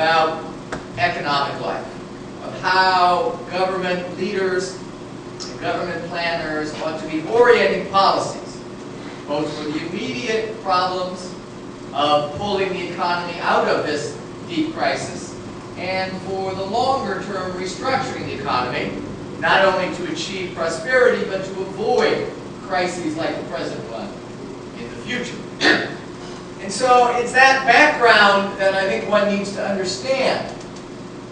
about economic life, of how government leaders and government planners ought to be orienting policies, both for the immediate problems of pulling the economy out of this deep crisis, and for the longer-term restructuring the economy, not only to achieve prosperity, but to avoid crises like the present one in the future. And so it's that background that I think one needs to understand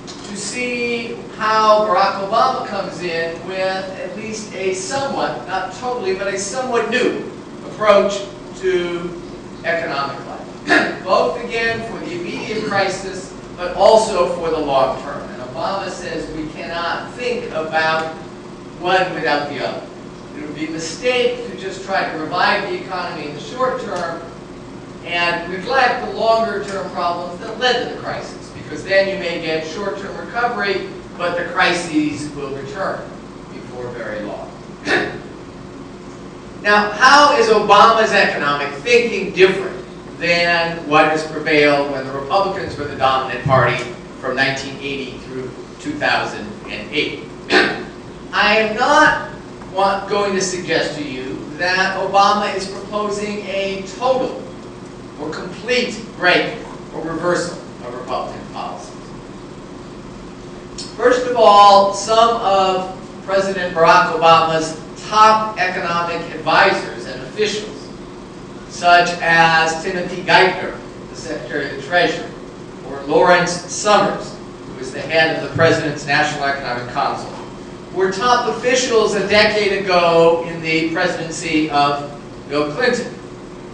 to see how Barack Obama comes in with at least a somewhat, not totally, but a somewhat new approach to economic life. Both, again, for the immediate crisis, but also for the long term. And Obama says we cannot think about one without the other. It would be a mistake to just try to revive the economy in the short term and neglect the longer term problems that led to the crisis, because then you may get short-term recovery, but the crises will return before very long. Now, how is Obama's economic thinking different than what has prevailed when the Republicans were the dominant party from 1980 through 2008? I am not going to suggest to you that Obama is proposing a total or complete break or reversal of Republican policies. First of all, some of President Barack Obama's top economic advisors and officials, such as Timothy Geithner, the Secretary of the Treasury, or Lawrence Summers, who is the head of the President's National Economic Council, were top officials a decade ago in the presidency of Bill Clinton.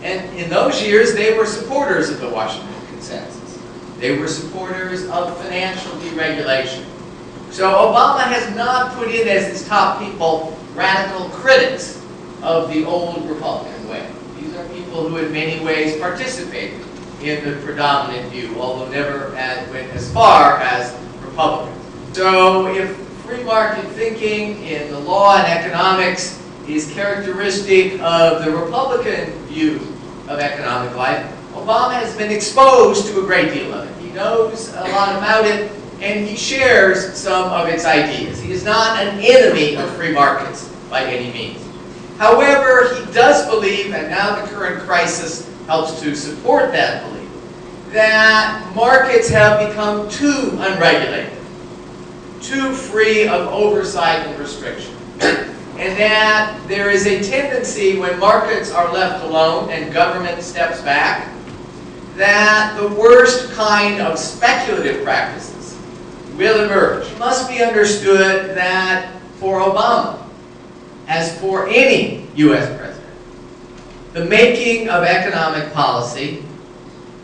And in those years, they were supporters of the Washington Consensus. They were supporters of financial deregulation. So Obama has not put in as his top people radical critics of the old Republican way. These are people who in many ways participated in the predominant view, although never went as far as Republicans. So if free market thinking in the law and economics is characteristic of the Republican view of economic life, Obama has been exposed to a great deal of it. He knows a lot about it, and he shares some of its ideas. He is not an enemy of free markets by any means. However, he does believe, and now the current crisis helps to support that belief, that markets have become too unregulated, too free of oversight and restriction, and that there is a tendency when markets are left alone and government steps back, that the worst kind of speculative practices will emerge. It must be understood that for Obama, as for any U.S. president, the making of economic policy,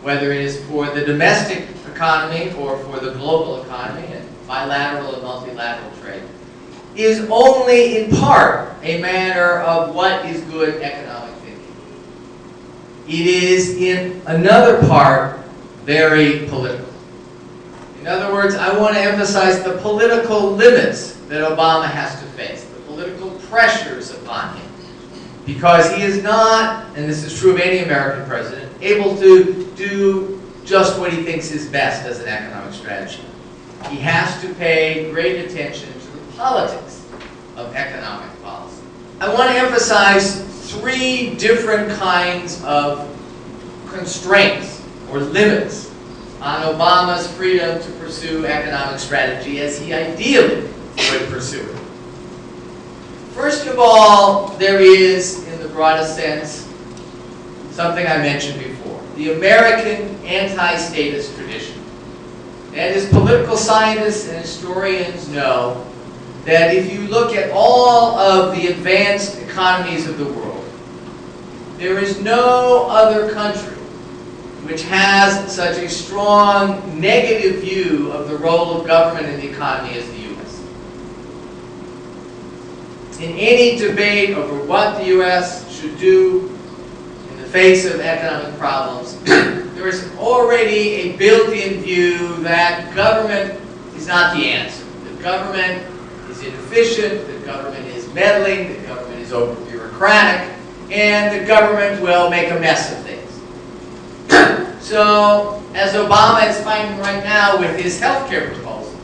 whether it is for the domestic economy or for the global economy, and bilateral and multilateral trade, is only in part a matter of what is good economic thinking. It is in another part very political. In other words, I want to emphasize the political limits that Obama has to face, the political pressures upon him, because he is not, and this is true of any American president, able to do just what he thinks is best as an economic strategy. He has to pay great attention to the politics of economic policy. I want to emphasize three different kinds of constraints or limits on Obama's freedom to pursue economic strategy as he ideally would pursue it. First of all, there is, in the broadest sense, something I mentioned before, the American anti-statist tradition. And as political scientists and historians know, that if you look at all of the advanced economies of the world, there is no other country which has such a strong negative view of the role of government in the economy as the U.S. In any debate over what the U.S. should do in the face of economic problems, there is already a built-in view that government is not the answer. The government is inefficient, the government is meddling, the government is over-bureaucratic, and the government will make a mess of things. So, as Obama is finding right now with his health care proposals,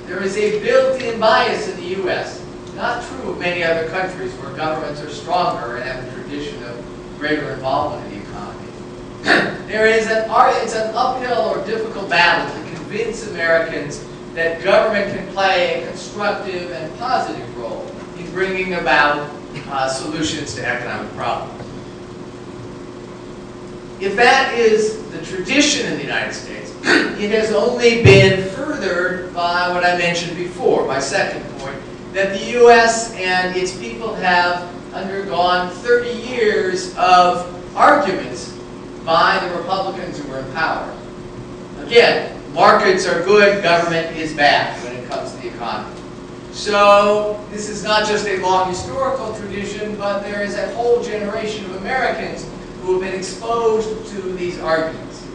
there is a built-in bias in the U.S., not true of many other countries where governments are stronger and have a tradition of greater involvement in the economy. It's an uphill or difficult battle to convince Americans that government can play a constructive and positive role in bringing about solutions to economic problems. If that is the tradition in the United States, it has only been furthered by what I mentioned before, my second point, that the U.S. and its people have undergone 30 years of arguments by the Republicans who were in power. Again, markets are good, government is bad when it comes to the economy. So this is not just a long historical tradition, but there is a whole generation of Americans who have been exposed to these arguments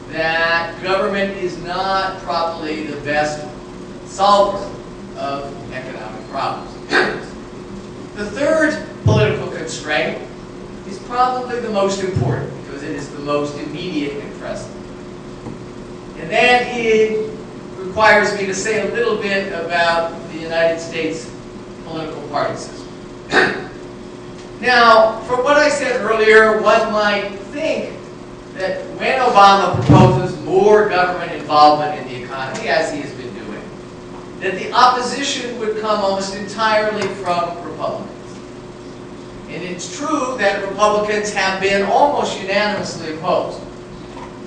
that government is not properly the best solver of economic problems. The third political constraint is probably the most important because it is the most immediate and present. And that requires me to say a little bit about the United States political party system. Now, from what I said earlier, one might think that when Obama proposes more government involvement in the economy, as he has been doing, that the opposition would come almost entirely from Republicans. And it's true that Republicans have been almost unanimously opposed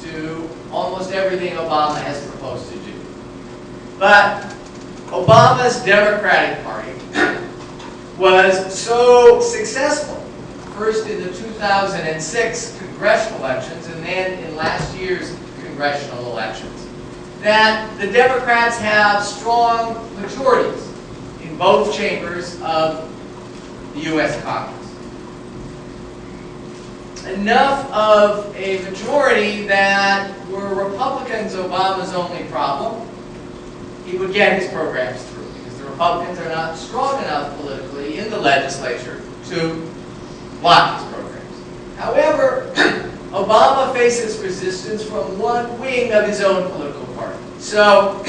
to almost everything Obama has proposed to do. But Obama's Democratic Party was so successful, first in the 2006 congressional elections and then in last year's congressional elections, that the Democrats have strong majorities in both chambers of the U.S. Congress. Enough of a majority that were Republicans Obama's only problem, he would get his programs through. Republicans are not strong enough politically in the legislature to block his programs. However, Obama faces resistance from one wing of his own political party. So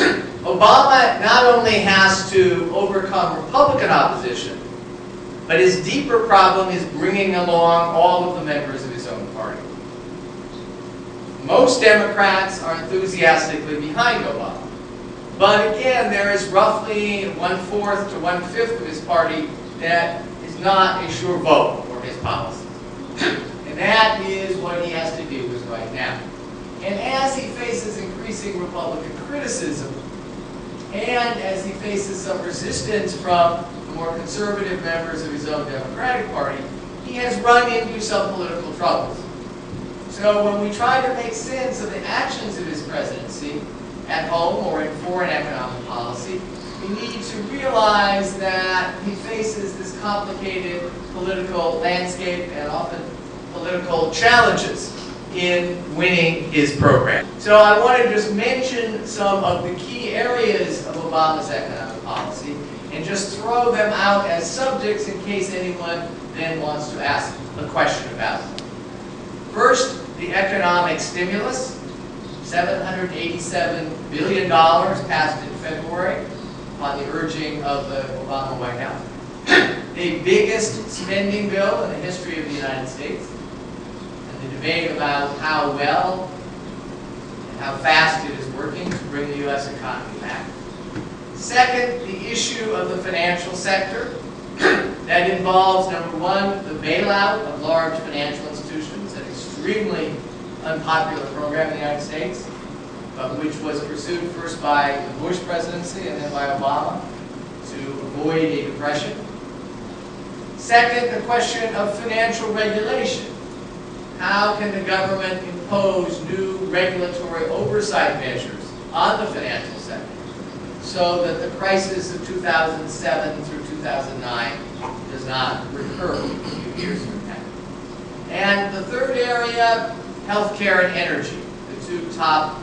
Obama not only has to overcome Republican opposition, but his deeper problem is bringing along all of the members of his own party. Most Democrats are enthusiastically behind Obama. But again, there is roughly 1/4 to 1/5 of his party that is not a sure vote for his policies. And that is what he has to deal with right now. And as he faces increasing Republican criticism, and as he faces some resistance from the more conservative members of his own Democratic Party, he has run into some political troubles. So when we try to make sense of the actions of his presidency, at home or in foreign economic policy, we need to realize that he faces this complicated political landscape and often political challenges in winning his program. So I want to just mention some of the key areas of Obama's economic policy and just throw them out as subjects in case anyone then wants to ask a question about them. First, the economic stimulus. $787 billion passed in February on the urging of the Obama White House. The biggest spending bill in the history of the United States. And the debate about how well and how fast it is working to bring the U.S. economy back. Second, the issue of the financial sector. That involves, number one, the bailout of large financial institutions, an extremely unpopular program in the United States, but which was pursued first by the Bush presidency and then by Obama to avoid a depression. Second, the question of financial regulation. How can the government impose new regulatory oversight measures on the financial sector so that the crisis of 2007 through 2009 does not recur a few years from now? And the third area, healthcare and energy, the two top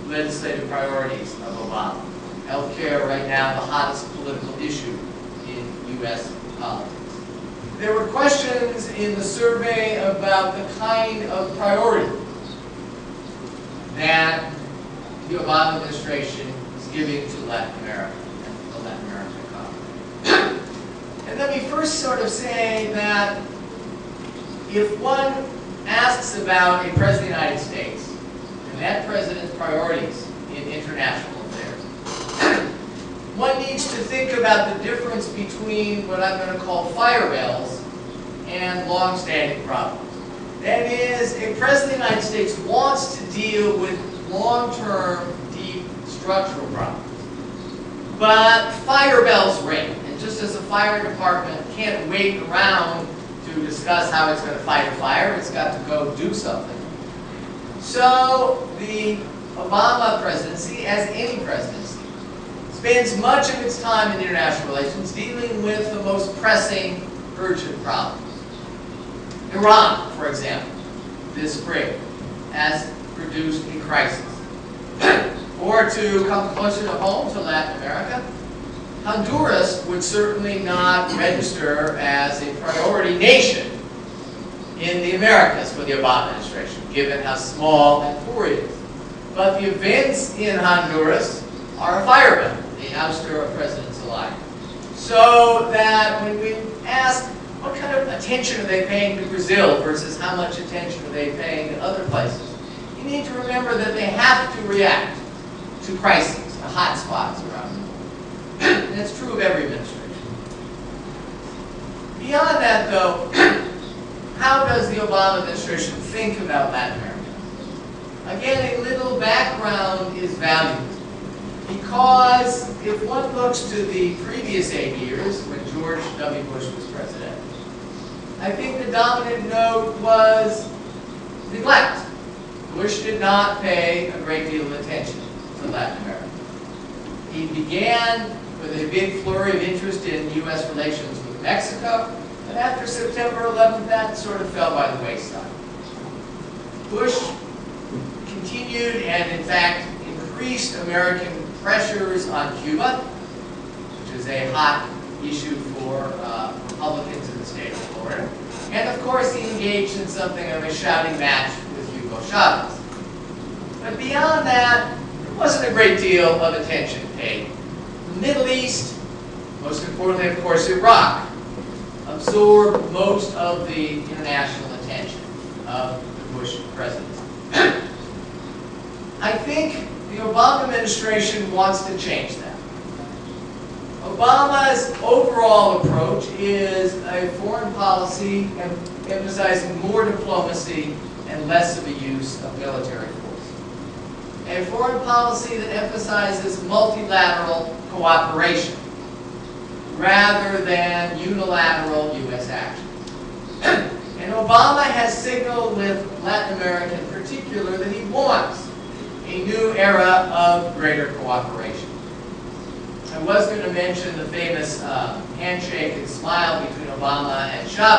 legislative priorities of Obama. Healthcare, right now, the hottest political issue in U.S. politics. There were questions in the survey about the kind of priority that the Obama administration is giving to Latin America and the Latin American economy. And let me first sort of say that if one asks about a president of the United States and that president's priorities in international affairs, one needs to think about the difference between what I'm going to call fire bells and long-standing problems. That is, a president of the United States wants to deal with long-term, deep structural problems. But fire bells ring, and just as a fire department can't wait around to discuss how it's going to fight a fire, it's got to go do something. So the Obama presidency, as any presidency, spends much of its time in international relations dealing with the most pressing, urgent problems. Iran, for example, this spring, has produced a crisis. Or to come closer to home, to Latin America, Honduras would certainly not register as a priority nation in the Americas for the Obama administration, given how small and poor it is. But the events in Honduras are a fire bell, the ouster of President Zelaya. So that when we ask what kind of attention are they paying to Brazil versus how much attention are they paying to other places, you need to remember that they have to react to crises, to hot spots around the world. And that's true of every administration. Beyond that, though, how does the Obama administration think about Latin America? Again, a little background is valuable. Because if one looks to the previous 8 years, when George W. Bush was president, I think the dominant note was neglect. Bush did not pay a great deal of attention to Latin America. He began with a big flurry of interest in U.S. relations with Mexico, but after September 11th, that sort of fell by the wayside. Bush continued and, in fact, increased American pressures on Cuba, which is a hot issue for Republicans in the state of Florida. And, of course, he engaged in something of a shouting match with Hugo Chavez. But beyond that, there wasn't a great deal of attention paid. The Middle East, most importantly, of course, Iraq, absorbed most of the international attention of the Bush presidency. I think the Obama administration wants to change that. Obama's overall approach is a foreign policy emphasizing more diplomacy and less of a use of military force. A foreign policy that emphasizes multilateral cooperation rather than unilateral U.S. action. And Obama has signaled with Latin America in particular that he wants a new era of greater cooperation. I was going to mention the famous handshake and smile between Obama and Chavez.